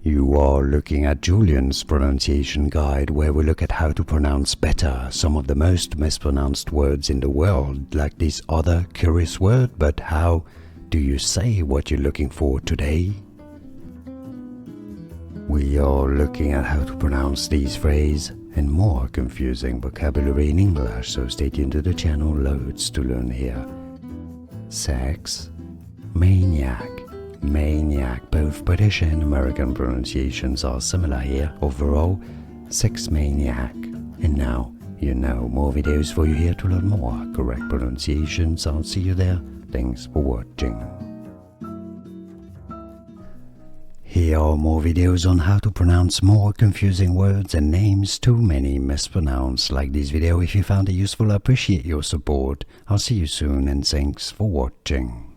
You are looking at Julian's pronunciation guide, where we look at how to pronounce better some of the most mispronounced words in the world, like this other curious word. But how do you say what you're looking for today? We are looking at how to pronounce these phrases and more confusing vocabulary in English, so stay tuned to the channel, loads to learn here. Sex Maniac. Maniac. Both British and American pronunciations are similar here. Overall, Sex Maniac. And now you know. More videos for you here to learn more correct pronunciations. I'll see you there. Thanks for watching. Here are more videos on how to pronounce more confusing words and names too many mispronounced. Like this video if you found it useful. I appreciate your support. I'll see you soon and thanks for watching.